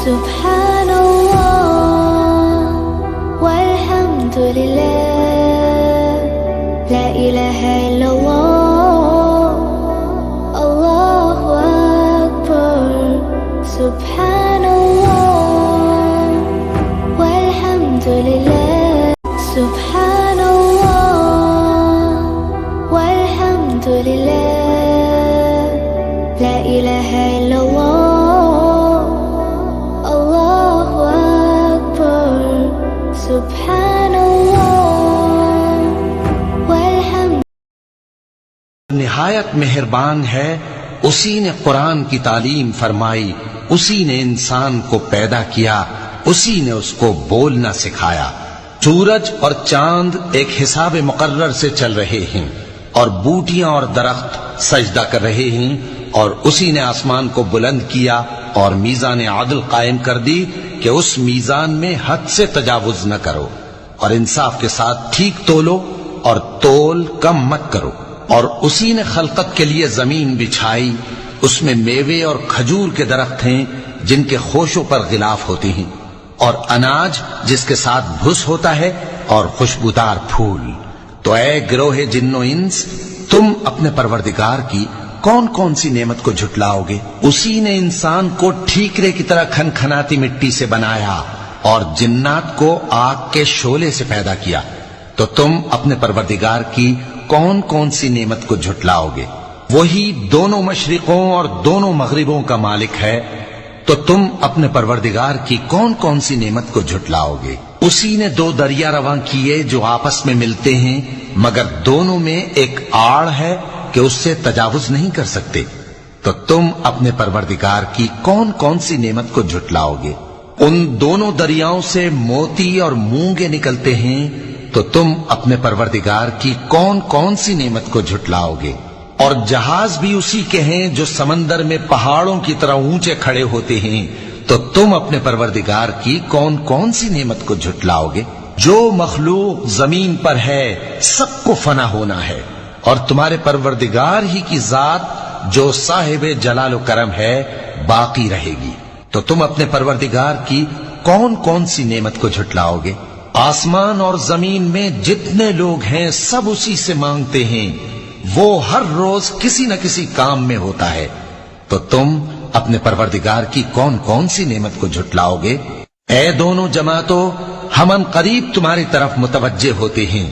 سبحان الله والحمد لله لا إله إلا الله الله أكبر سبحان الله والحمد لله سبحان الله والحمد لله لا إله إلا الله الله أكبر سبحان الله والحمد. نہایت مہربان ہے، اسی نے قرآن کی تعلیم فرمائی، اسی نے انسان کو پیدا کیا، اسی نے اس کو بولنا سکھایا. سورج اور چاند ایک حساب مقرر سے چل رہے ہیں اور بوٹیاں اور درخت سجدہ کر رہے ہیں، اور اسی نے آسمان کو بلند کیا اور میزان عدل قائم کر دی کہ اس میزان میں حد سے تجاوز نہ کرو، اور انصاف کے ساتھ ٹھیک تولو اور تول کم مت کرو. اور اسی نے خلقت کے لیے زمین بچھائی، اس میں میوے اور کھجور کے درخت ہیں جن کے خوشوں پر غلاف ہوتے ہیں، اور اناج جس کے ساتھ بھس ہوتا ہے، اور خوشبودار پھول. تو اے گروہ جن و انس، تم اپنے پروردگار کی کون کون سی نعمت کو جھٹلاؤ گے؟ اسی نے انسان کو ٹھیکرے کی طرح کھنکھناتی مٹی سے بنایا اور جنات کو آگ کے شعلے سے پیدا کیا. تو تم اپنے پروردگار کی کون کون سی نعمت کو جھٹلاؤ گے؟ وہی دونوں مشرقوں اور دونوں مغربوں کا مالک ہے. تو تم اپنے پروردگار کی کون کون سی نعمت کو جھٹلاؤ گے؟ اسی نے دو دریا رواں کیے جو آپس میں ملتے ہیں، مگر دونوں میں ایک آڑ ہے کہ اس سے تجاوز نہیں کر سکتے. تو تم اپنے پروردگار کی کون کون سی نعمت کو جھٹلاؤ گے؟ ان دونوں دریاؤں سے موتی اور مونگے نکلتے ہیں. تو تم اپنے پروردگار کی کون کون سی نعمت کو جھٹلاؤ گے؟ اور جہاز بھی اسی کے ہیں جو سمندر میں پہاڑوں کی طرح اونچے کھڑے ہوتے ہیں. تو تم اپنے پروردگار کی کون کون سی نعمت کو جھٹلاؤ گے؟ جو مخلوق زمین پر ہے سب کو فنا ہونا ہے، اور تمہارے پروردگار ہی کی ذات جو صاحب جلال و کرم ہے باقی رہے گی. تو تم اپنے پروردگار کی کون کون سی نعمت کو جھٹلاؤ گے؟ آسمان اور زمین میں جتنے لوگ ہیں سب اسی سے مانگتے ہیں، وہ ہر روز کسی نہ کسی کام میں ہوتا ہے. تو تم اپنے پروردگار کی کون کون سی نعمت کو جھٹلاؤ گے؟ اے دونوں جماعتوں، ہم ان قریب تمہاری طرف متوجہ ہوتے ہیں.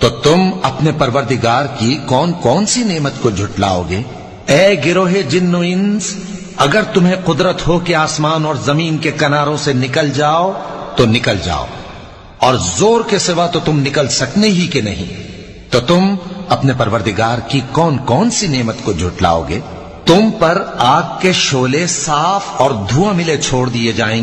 تو تم اپنے پروردگار کی کون کون سی نعمت کو جھٹلاؤ گے؟ اے گروہ جن و انس، اگر تمہیں قدرت ہو کہ آسمان اور زمین کے کناروں سے نکل جاؤ تو نکل جاؤ، اور زور کے سوا تو تم نکل سکنے ہی کہ نہیں. تو تم اپنے پروردگار کی کون کون سی نعمت کو جھٹلاؤ گے؟ تم پر آگ کے شعلے صاف اور دھواں ملے چھوڑ دیے جائیں گے.